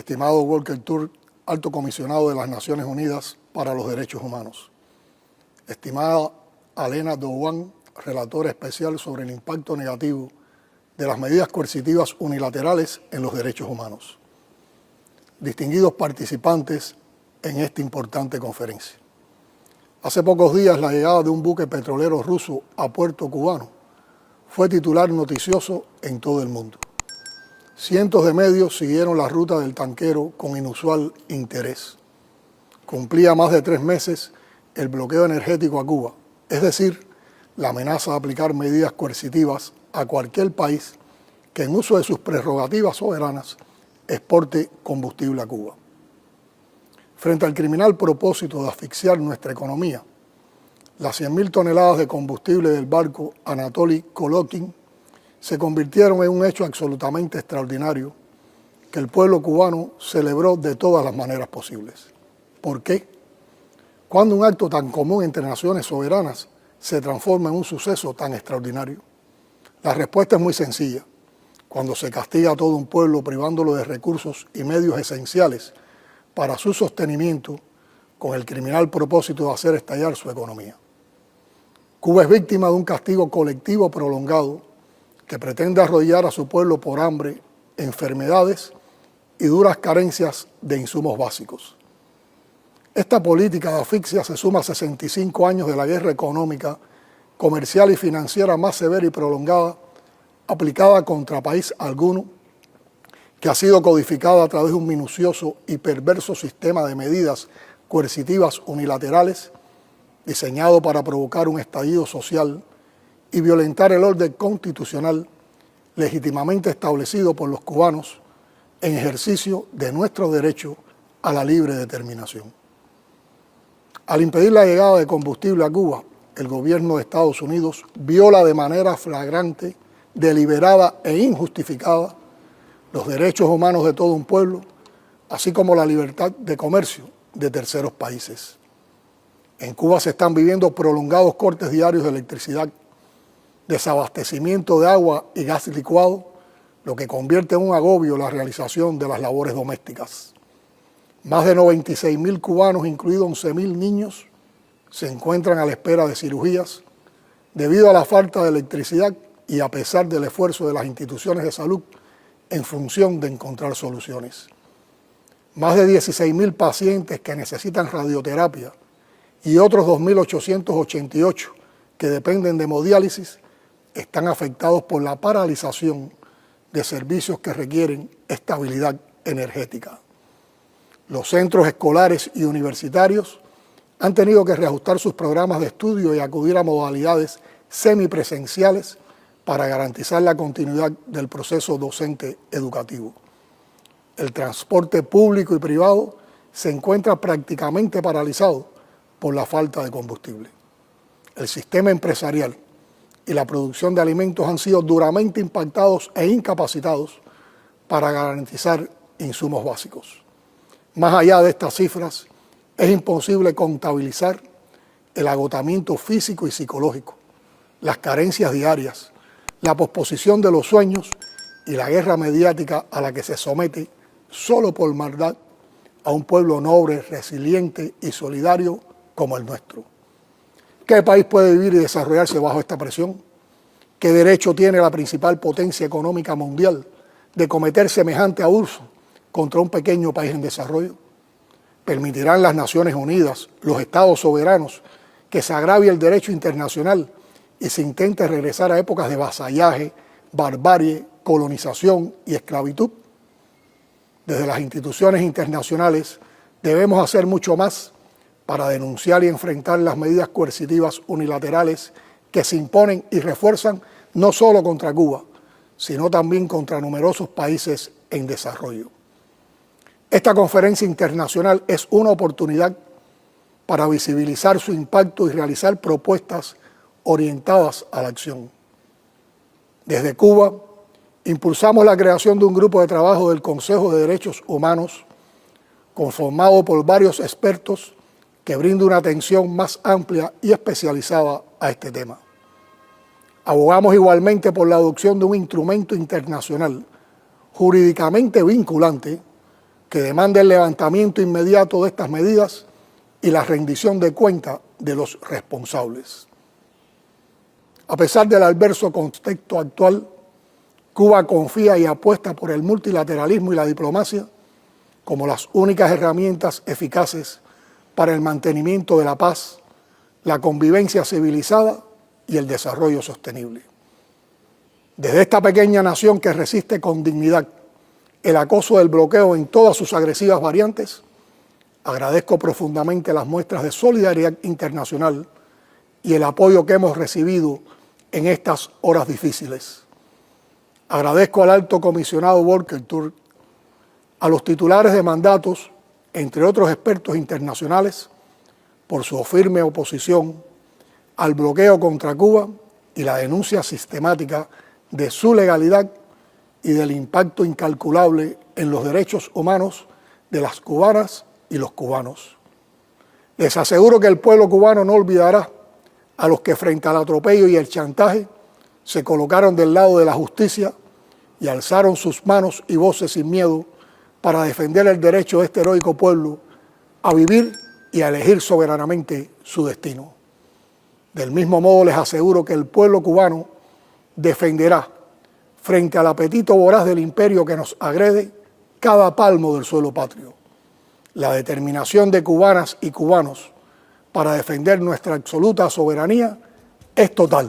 estimado Volker Turk, Alto Comisionado de las Naciones Unidas para los Derechos Humanos, estimada Alena Douan, relatora especial sobre el impacto negativo de las medidas coercitivas unilaterales en los derechos humanos, distinguidos participantes en esta importante conferencia. Hace pocos días la llegada de un buque petrolero ruso a puerto cubano fue titular noticioso en todo el mundo. Cientos de medios siguieron la ruta del tanquero con inusual interés. Cumplía más de 3 meses el bloqueo energético a Cuba, es decir, la amenaza de aplicar medidas coercitivas a cualquier país que en uso de sus prerrogativas soberanas exporte combustible a Cuba. Frente al criminal propósito de asfixiar nuestra economía, las 100.000 toneladas de combustible del barco Anatoly Kolokin se convirtieron en un hecho absolutamente extraordinario que el pueblo cubano celebró de todas las maneras posibles. ¿Por qué? ¿Cuándo un acto tan común entre naciones soberanas se transforma en un suceso tan extraordinario? La respuesta es muy sencilla. Cuando se castiga a todo un pueblo privándolo de recursos y medios esenciales para su sostenimiento con el criminal propósito de hacer estallar su economía. Cuba es víctima de un castigo colectivo prolongado que pretende arrodillar a su pueblo por hambre, enfermedades y duras carencias de insumos básicos. Esta política de asfixia se suma a 65 años de la guerra económica, comercial y financiera más severa y prolongada aplicada contra país alguno, que ha sido codificada a través de un minucioso y perverso sistema de medidas coercitivas unilaterales diseñado para provocar un estallido social y violentar el orden constitucional legítimamente establecido por los cubanos en ejercicio de nuestro derecho a la libre determinación. Al impedir la llegada de combustible a Cuba, el gobierno de Estados Unidos viola de manera flagrante, deliberada e injustificada los derechos humanos de todo un pueblo, así como la libertad de comercio de terceros países. En Cuba se están viviendo prolongados cortes diarios de electricidad, desabastecimiento de agua y gas licuado, lo que convierte en un agobio la realización de las labores domésticas. Más de 96.000 cubanos, incluidos 11.000 niños, se encuentran a la espera de cirugías debido a la falta de electricidad y a pesar del esfuerzo de las instituciones de salud en función de encontrar soluciones. Más de 16.000 pacientes que necesitan radioterapia y otros 2.888 que dependen de hemodiálisis están afectados por la paralización de servicios que requieren estabilidad energética. Los centros escolares y universitarios han tenido que reajustar sus programas de estudio y acudir a modalidades semipresenciales para garantizar la continuidad del proceso docente educativo. El transporte público y privado se encuentra prácticamente paralizado por la falta de combustible. El sistema empresarial y la producción de alimentos han sido duramente impactados e incapacitados para garantizar insumos básicos. Más allá de estas cifras, es imposible contabilizar el agotamiento físico y psicológico, las carencias diarias, la posposición de los sueños y la guerra mediática a la que se somete solo por maldad a un pueblo noble, resiliente y solidario como el nuestro. ¿Qué país puede vivir y desarrollarse bajo esta presión? ¿Qué derecho tiene la principal potencia económica mundial de cometer semejante abuso contra un pequeño país en desarrollo? ¿Permitirán las Naciones Unidas, los Estados soberanos, que se agravie el derecho internacional y se intente regresar a épocas de vasallaje, barbarie, colonización y esclavitud? Desde las instituciones internacionales debemos hacer mucho más para denunciar y enfrentar las medidas coercitivas unilaterales que se imponen y refuerzan no solo contra Cuba, sino también contra numerosos países en desarrollo. Esta conferencia internacional es una oportunidad para visibilizar su impacto y realizar propuestas orientadas a la acción. Desde Cuba, impulsamos la creación de un grupo de trabajo del Consejo de Derechos Humanos, conformado por varios expertos que brinda una atención más amplia y especializada a este tema. Abogamos igualmente por la adopción de un instrumento internacional jurídicamente vinculante que demanda el levantamiento inmediato de estas medidas y la rendición de cuenta de los responsables. A pesar del adverso contexto actual, Cuba confía y apuesta por el multilateralismo y la diplomacia como las únicas herramientas eficaces para el mantenimiento de la paz, la convivencia civilizada y el desarrollo sostenible. Desde esta pequeña nación que resiste con dignidad el acoso del bloqueo en todas sus agresivas variantes, agradezco profundamente las muestras de solidaridad internacional y el apoyo que hemos recibido en estas horas difíciles. Agradezco al alto comisionado Volker Turk, a los titulares de mandatos, entre otros expertos internacionales, por su firme oposición al bloqueo contra Cuba y la denuncia sistemática de su legalidad y del impacto incalculable en los derechos humanos de las cubanas y los cubanos. Les aseguro que el pueblo cubano no olvidará a los que frente al atropello y el chantaje se colocaron del lado de la justicia y alzaron sus manos y voces sin miedo para defender el derecho de este heroico pueblo a vivir y a elegir soberanamente su destino. Del mismo modo les aseguro que el pueblo cubano defenderá frente al apetito voraz del imperio que nos agrede cada palmo del suelo patrio. La determinación de cubanas y cubanos para defender nuestra absoluta soberanía es total.